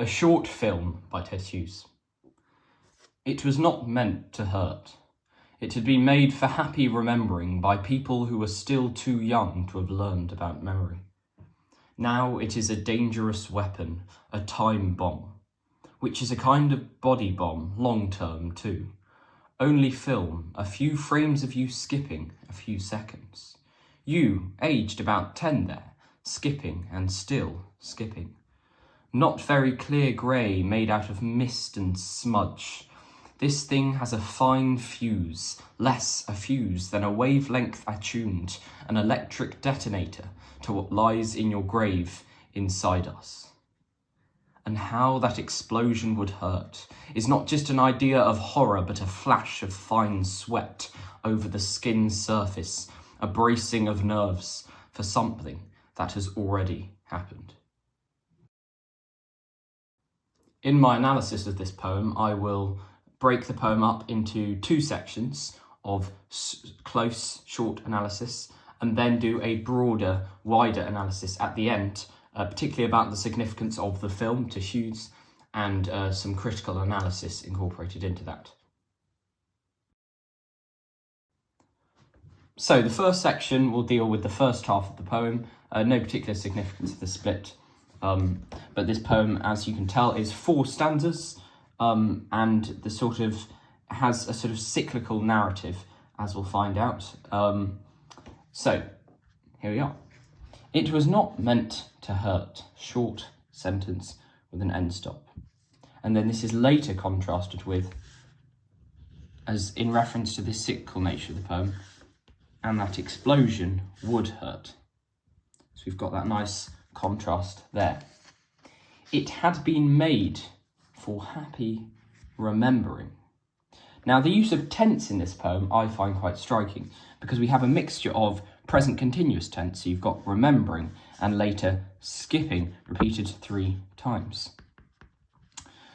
A short film by Ted Hughes. It was not meant to hurt. It had been made for happy remembering by people who were still too young to have learned about memory. Now it is a dangerous weapon, a time bomb, which is a kind of body bomb, long-term too. Only film, a few frames of you skipping, a few seconds. You, aged about 10 there, skipping and still skipping. Not very clear grey made out of mist and smudge. This thing has a fine fuse, less a fuse than a wavelength attuned, an electric detonator to what lies in your grave inside us. And how that explosion would hurt is not just an idea of horror, but a flash of fine sweat over the skin's surface, a bracing of nerves for something that has already happened. In my analysis of this poem, I will break the poem up into two sections of close, short analysis, and then do a broader, wider analysis at the end, particularly about the significance of the film to Hughes and some critical analysis incorporated into that. So the first section will deal with the first half of the poem, no particular significance of the split. But this poem, as you can tell, is 4 stanzas, and the sort of has a sort of cyclical narrative, as we'll find out. So here we are. It was not meant to hurt. Short sentence with an end stop. And then this is later contrasted with, as in reference to the cyclical nature of the poem, and that explosion would hurt. So we've got that nice contrast there. It had been made for happy remembering. Now, the use of tense in this poem I find quite striking, because we have a mixture of present continuous tense, so you've got remembering, and later skipping, repeated 3 times.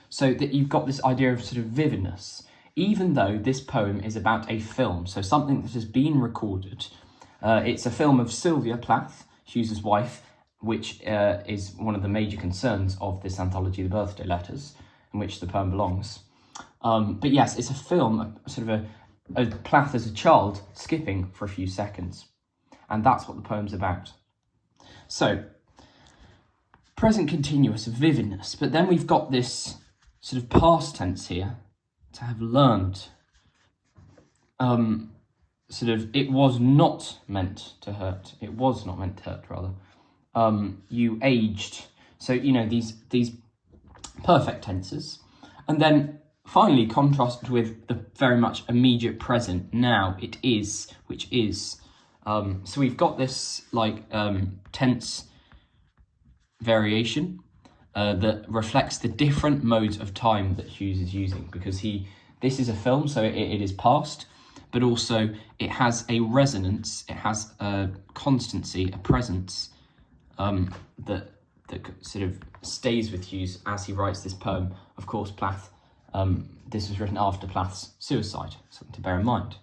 So that you've got this idea of sort of vividness, even though this poem is about a film, so something that has been recorded. It's a film of Sylvia, Plath, Hughes' wife, which is one of the major concerns of this anthology, The Birthday Letters, in which the poem belongs. But yes, it's a film, sort of a Plath as a child skipping for a few seconds. And that's what the poem's about. So, present continuous vividness, but then we've got this sort of past tense here, to have learned. Sort of, it was not meant to hurt. It was not meant to hurt, rather. You aged. So, you know, these perfect tenses. And then finally contrasted with the very much immediate present, now, it is, which is. So we've got this like tense variation that reflects the different modes of time that Hughes is using, because this is a film, so it is past, but also it has a resonance, it has a constancy, a presence that sort of stays with Hughes as he writes this poem. Of course, Plath, this was written after Plath's suicide, something to bear in mind.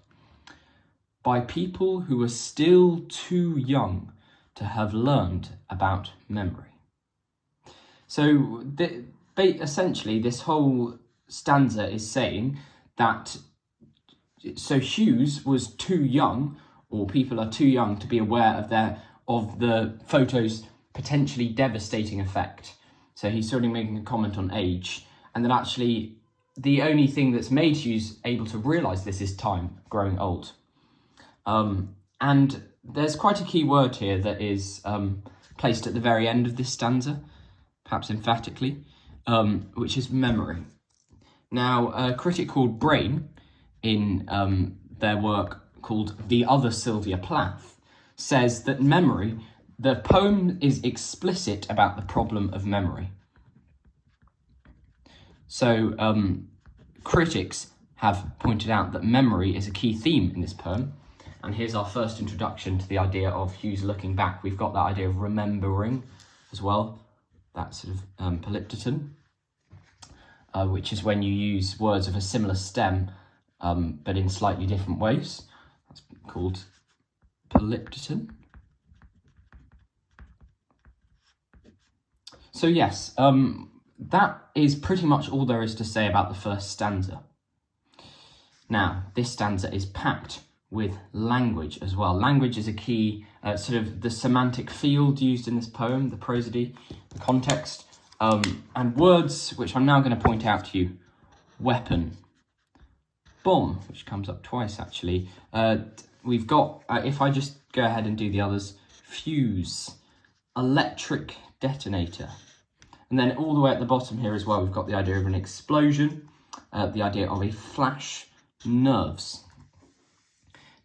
By people who were still too young to have learned about memory. So essentially this whole stanza is saying that, so Hughes was too young, or people are too young to be aware of the photo's potentially devastating effect. So he's sort of making a comment on age, and then actually the only thing that's made Hughes able to realise this is time, growing old. And there's quite a key word here that is placed at the very end of this stanza, perhaps emphatically, which is memory. Now, a critic called Brain, in their work called The Other Sylvia Plath, says that memory, the poem is explicit about the problem of memory. So critics have pointed out that memory is a key theme in this poem. And here's our first introduction to the idea of Hughes looking back. We've got that idea of remembering as well, that sort of polyptoton, which is when you use words of a similar stem, but in slightly different ways. That's called polyptoton. So yes, that is pretty much all there is to say about the first stanza. Now, this stanza is packed with language as well. Language is a key, sort of the semantic field used in this poem, the prosody, the context, and words, which I'm now going to point out to you. Weapon, bomb, which comes up twice actually. We've got, if I just go ahead and do the others, fuse, electric detonator. And then all the way at the bottom here as well, we've got the idea of an explosion, the idea of a flash, nerves.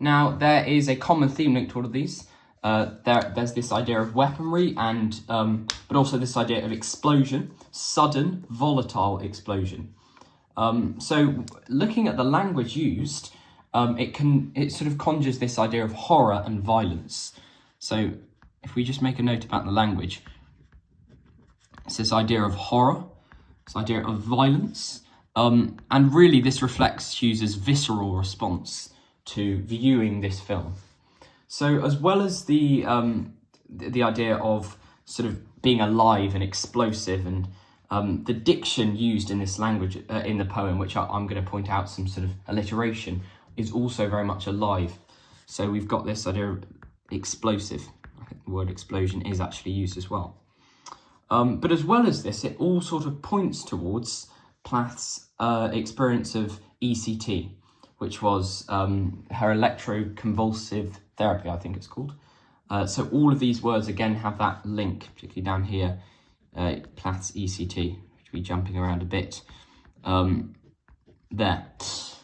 Now, there is a common theme linked to all of these. There's this idea of weaponry, and but also this idea of explosion, sudden, volatile explosion. So looking at the language used, it sort of conjures this idea of horror and violence. So if we just make a note about the language, it's this idea of horror, this idea of violence, and really this reflects Hughes's visceral response to viewing this film. So as well as the idea of sort of being alive and explosive, and the diction used in this language in the poem, which I'm going to point out some sort of alliteration, is also very much alive. So we've got this idea of explosive. I think the word explosion is actually used as well. But as well as this, it all sort of points towards Plath's experience of ECT, which was her electroconvulsive therapy, I think it's called. So all of these words again have that link, particularly down here, Plath's ECT, which will be jumping around a bit there.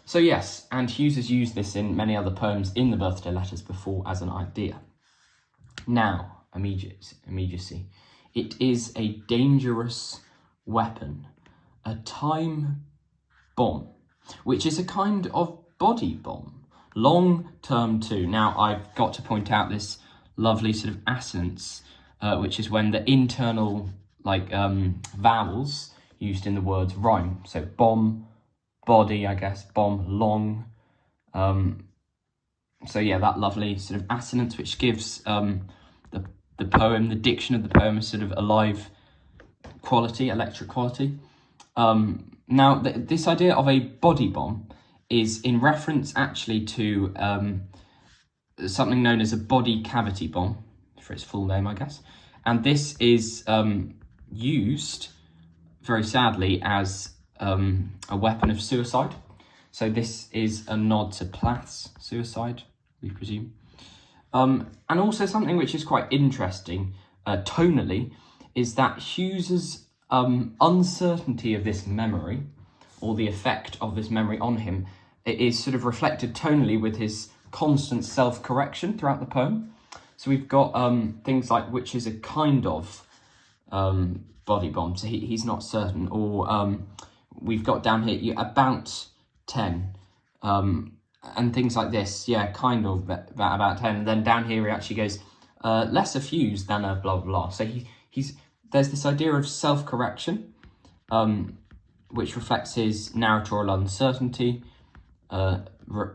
So yes, and Hughes has used this in many other poems in the birthday letters before as an idea. Now, immediacy. It is a dangerous weapon, a time bomb, which is a kind of body bomb, long term too. Now, I've got to point out this lovely sort of assonance, which is when the internal vowels used in the words rhyme. So bomb, body, I guess, bomb, long. So yeah, that lovely sort of assonance, which gives the poem, the diction of the poem, a sort of alive quality, electric quality. Now, this idea of a body bomb is in reference actually to something known as a body cavity bomb, for its full name, I guess. And this is used, very sadly, as a weapon of suicide. So this is a nod to Plath's suicide, we presume. And also something which is quite interesting tonally is that Hughes's uncertainty of this memory, or the effect of this memory on him, it is sort of reflected tonally with his constant self-correction throughout the poem. So we've got things like which is a kind of body bomb, so he's not certain, or we've got down here about 10, and things like this, yeah, kind of about 10, and then down here he actually goes less a fuse than a blah blah blah. So there's this idea of self-correction, which reflects his narratorial uncertainty,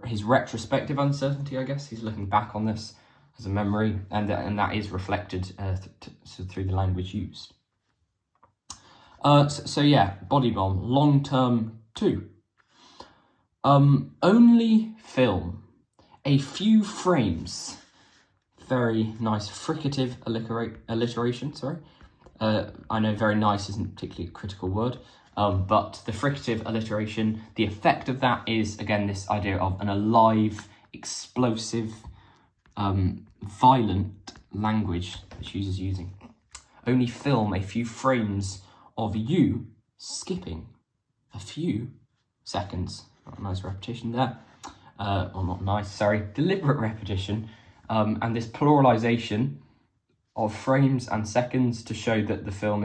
his retrospective uncertainty, I guess. He's looking back on this as a memory, and that is reflected through the language used. So yeah, body bomb, long term too. Only film, a few frames. Very nice fricative alliteration, sorry. I know very nice isn't particularly a critical word, but the fricative alliteration, the effect of that is, again, this idea of an alive, explosive, violent language that Hughes is using. Only film a few frames of you skipping a few seconds. Not a nice repetition there. Or not nice, sorry, deliberate repetition. And this pluralization of frames and seconds to show that the film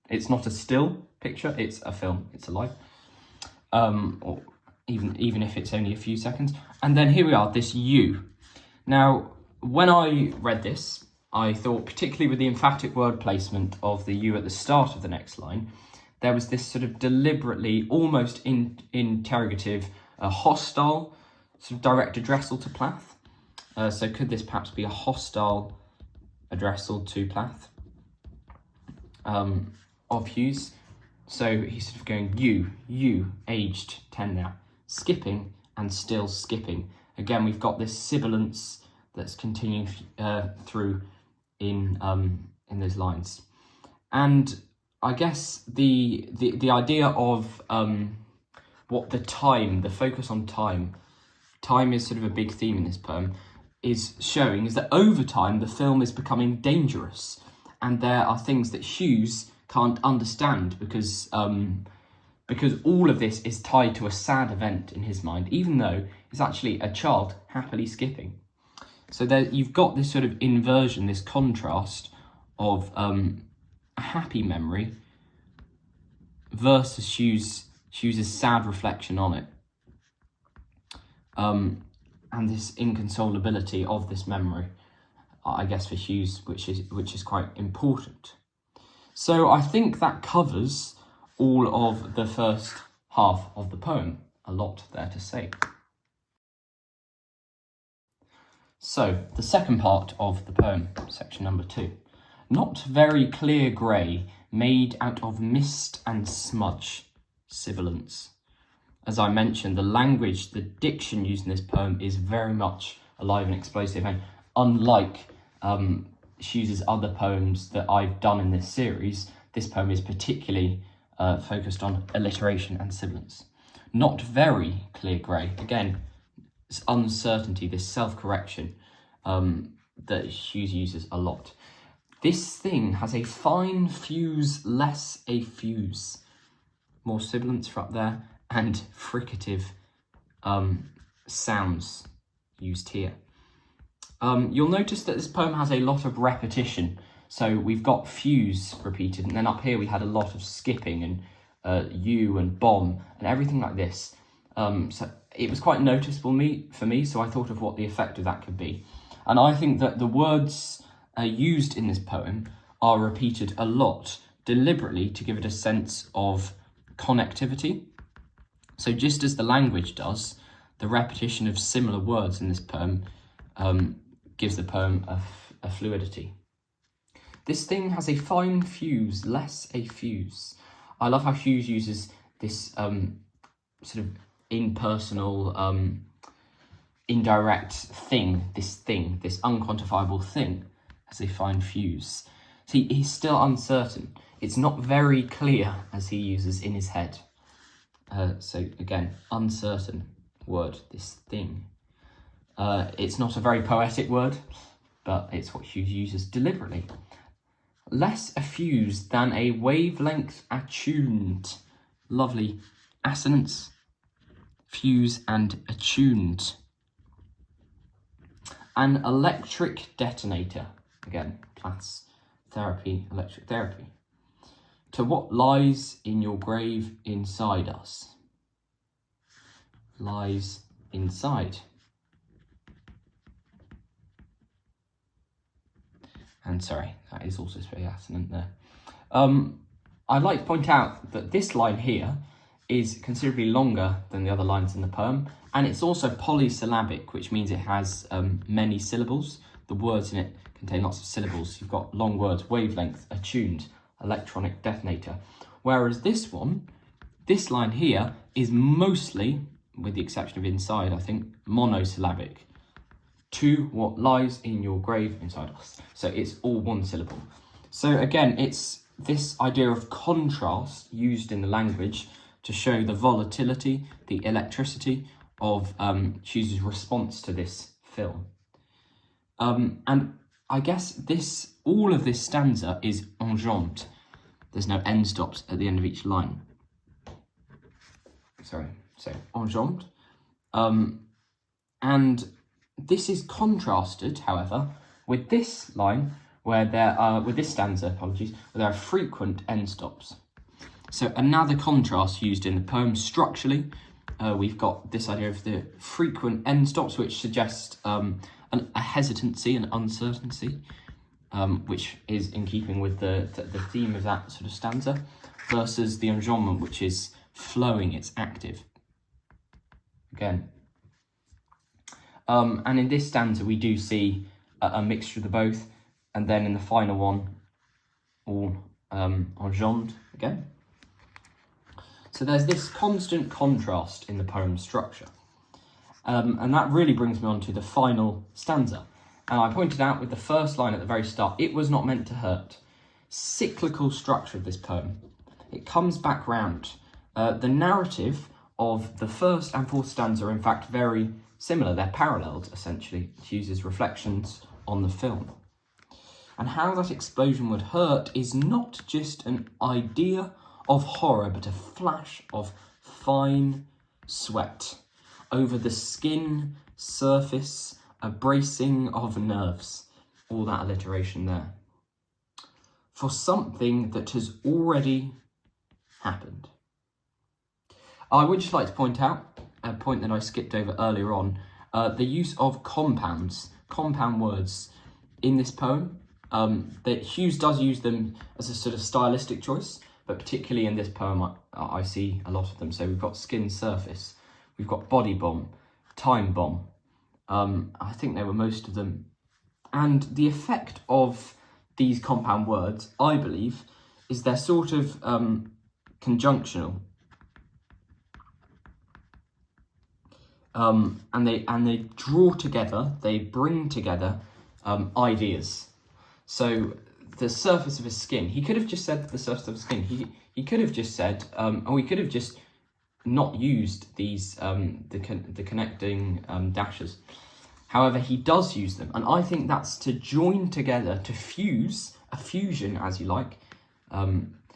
it's not a still picture, it's a film, it's alive. Or even if it's only a few seconds. And then here we are, this you. Now, when I read this, I thought, particularly with the emphatic word placement of the you at the start of the next line, there was this sort of deliberately, almost interrogative, hostile sort of direct addressal to Plath. So could this perhaps be a hostile addressal to Plath of Hughes? So he's sort of going, you, aged 10 now, skipping and still skipping. Again, we've got this sibilance that's continuing through in those lines. And I guess the idea of what the focus on time is sort of a big theme in this poem, is that over time the film is becoming dangerous, and there are things that Hughes can't understand because all of this is tied to a sad event in his mind, even though it's actually a child happily skipping. So there you've got this sort of inversion, this contrast of a happy memory versus Hughes's sad reflection on it, and this inconsolability of this memory, I guess, for Hughes, which is quite important. So I think that covers all of the first half of the poem. A lot there to say. So the second part of the poem, section number 2. Not very clear grey, made out of mist and smudge, sibilance. As I mentioned, the language, the diction used in this poem is very much alive and explosive, and unlike Hughes's other poems that I've done in this series, this poem is particularly focused on alliteration and sibilance. Not very clear grey, again, this uncertainty, this self-correction that Hughes uses a lot. This thing has a fine fuse, less a fuse. More sibilants for up there, and fricative sounds used here. You'll notice that this poem has a lot of repetition. So we've got fuse repeated, and then up here we had a lot of skipping and you and bomb and everything like this. So it was quite noticeable for me, so I thought of what the effect of that could be. And I think that the words used in this poem are repeated a lot, deliberately, to give it a sense of connectivity. So just as the language does, the repetition of similar words in this poem gives the poem a fluidity. This thing has a fine fuse, less a fuse. I love how Hughes uses this sort of impersonal, indirect thing, this unquantifiable thing, as a fine fuse. See, he's still uncertain. It's not very clear, as he uses in his head. So again, uncertain word, this thing. It's not a very poetic word, but it's what Hughes uses deliberately. Less a fuse than a wavelength attuned. Lovely assonance, fuse and attuned. An electric detonator. Again, Plath's therapy, electric therapy. To what lies in your grave inside us. Lies inside. And sorry, that is also very assonant there. I'd like to point out that this line here is considerably longer than the other lines in the poem, and it's also polysyllabic, which means it has many syllables. The words in it contain lots of syllables. You've got long words, wavelength, attuned, electronic detonator. Whereas this line here is mostly, with the exception of inside, I think, monosyllabic. To what lies in your grave inside us. So it's all one syllable. So again, it's this idea of contrast used in the language to show the volatility, the electricity of Hughes's response to this film. And I guess all of this stanza is enjambed. There's no end stops at the end of each line. Sorry, so enjambed. And this is contrasted, however, with this line where with this stanza, where there are frequent end stops. So another contrast used in the poem structurally. We've got this idea of the frequent end stops, which suggests a hesitancy and uncertainty, which is in keeping with the theme of that sort of stanza, versus the enjambment, which is flowing, it's active. Again. And in this stanza, we do see a mixture of the both, and then in the final one, all enjambed again. So there's this constant contrast in the poem's structure. And that really brings me on to the final stanza. And I pointed out with the first line at the very start, it was not meant to hurt. Cyclical structure of this poem. It comes back round. The narrative of the first and fourth stanza are in fact very similar. They're paralleled, essentially. Hughes' reflections on the film. And how that explosion would hurt is not just an idea of horror, but a flash of fine sweat over the skin surface, a bracing of nerves, all that alliteration there, for something that has already happened. I would just like to point out a point that I skipped over earlier on, the use of compound words in this poem. That Hughes does use them as a sort of stylistic choice, but particularly in this poem I see a lot of them. So we've got skin surface, we've got body bomb, time bomb. I think they were most of them. And the effect of these compound words, I believe, is they're sort of conjunctional. And they draw together, they bring together ideas. So the surface of his skin, he could have just said the surface of his skin. He could have just said, or he could have just not used these the connecting dashes. However, he does use them, and I think that's to join together, to fuse, a fusion, as you like,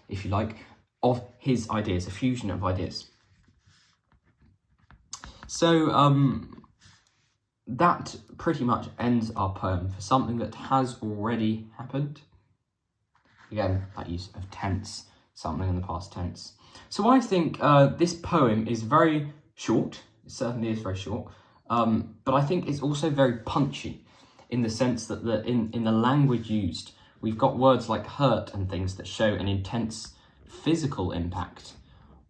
if you like, of his ideas, a fusion of ideas. So that pretty much ends our poem for something that has already happened. Again, that use of tense, something in the past tense. So I think this poem is very short. It certainly is very short. But I think it's also very punchy in the sense that in the language used, we've got words like hurt and things that show an intense physical impact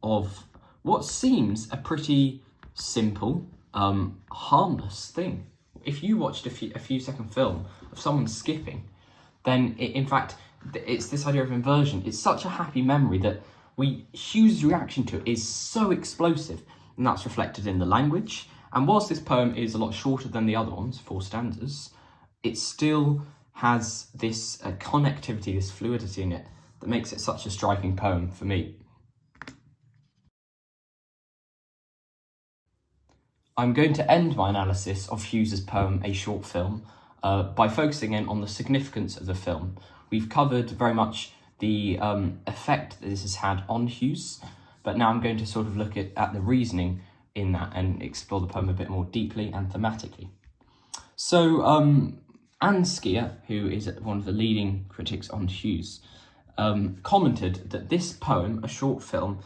of what seems a pretty simple, harmless thing. If you watched a few second film of someone skipping, then in fact, it's this idea of inversion. It's such a happy memory that Hughes' reaction to it is so explosive, and that's reflected in the language. And whilst this poem is a lot shorter than the other ones, 4 stanzas, it still has this connectivity, this fluidity in it that makes it such a striking poem for me. I'm going to end my analysis of Hughes' poem, A Short Film, by focusing in on the significance of the film. We've covered very much the effect that this has had on Hughes, but now I'm going to sort of look at the reasoning in that and explore the poem a bit more deeply and thematically. So Anne Skier, who is one of the leading critics on Hughes, commented that this poem, A Short Film,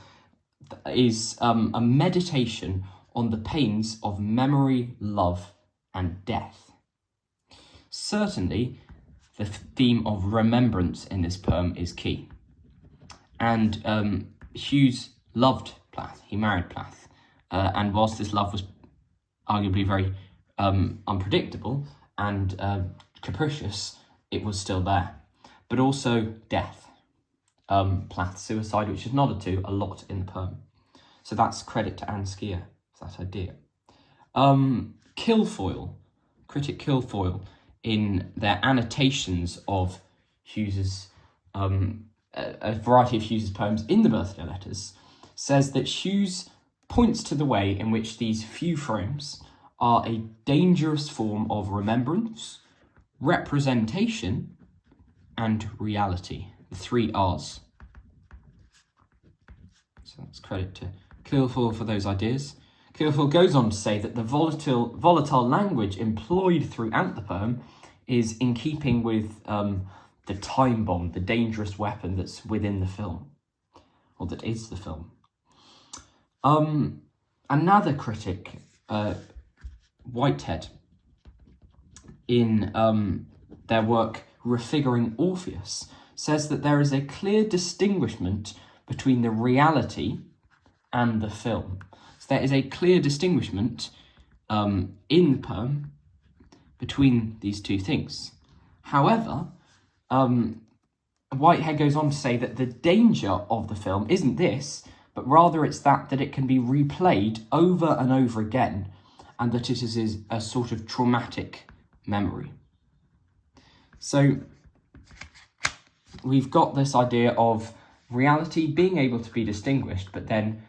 is a meditation on the pains of memory, love, and death. Certainly, the theme of remembrance in this poem is key. And Hughes loved Plath. He married Plath. And whilst this love was arguably very unpredictable and capricious, it was still there. But also death. Plath's suicide, which is nodded to a lot in the poem. So that's credit to Anne Skier for that idea. Critic Kilfoyle, in their annotations of Hughes's, a variety of Hughes's poems in the birthday letters, says that Hughes points to the way in which these few frames are a dangerous form of remembrance, representation, and reality. The 3 R's. So that's credit to Kilfoyle for those ideas. Kilfoyle goes on to say that the volatile language employed throughout the poem is in keeping with the time bomb, the dangerous weapon that's within the film, or that is the film. Another critic, Whitehead, in their work Refiguring Orpheus, says that there is a clear distinguishment between the reality and the film. So there is a clear distinguishment in the poem between these two things. However, Whitehead goes on to say that the danger of the film isn't this, but rather it's that it can be replayed over and over again, and that it is a sort of traumatic memory. So we've got this idea of reality being able to be distinguished, but then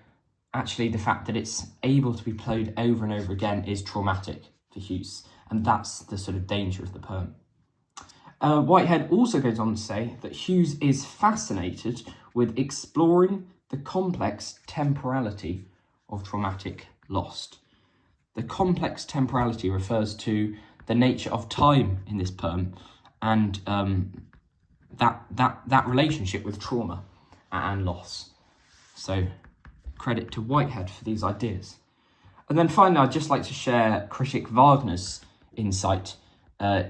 actually the fact that it's able to be played over and over again is traumatic for Hughes, and that's the sort of danger of the poem. Whitehead also goes on to say that Hughes is fascinated with exploring the complex temporality of traumatic loss. The complex temporality refers to the nature of time in this poem, and that relationship with trauma and loss. So credit to Whitehead for these ideas. And then finally, I'd just like to share critic Wagner's insight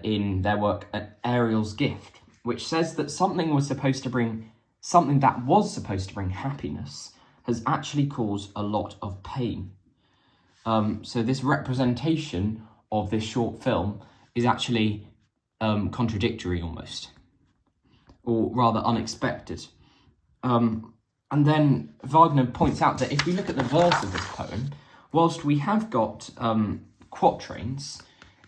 in their work Ariel's Gift, which says that something that was supposed to bring happiness has actually caused a lot of pain. So this representation of this short film is actually contradictory almost, or rather unexpected. And then Wagner points out that if we look at the verse of this poem, whilst we have got quatrains,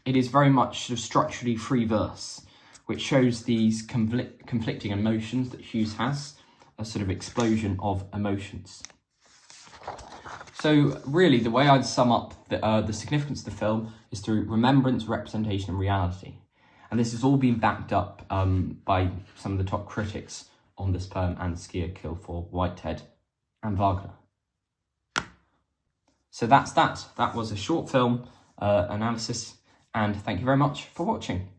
it is very much sort of structurally free verse, which shows these conflicting emotions that Hughes has, a sort of explosion of emotions. So really, the way I'd sum up the significance of the film is through remembrance, representation, and reality. And this has all been backed up by some of the top critics on this poem and Skier, Kilford, Whitehead, and Wagner. So that's that. That was a short film analysis, and thank you very much for watching.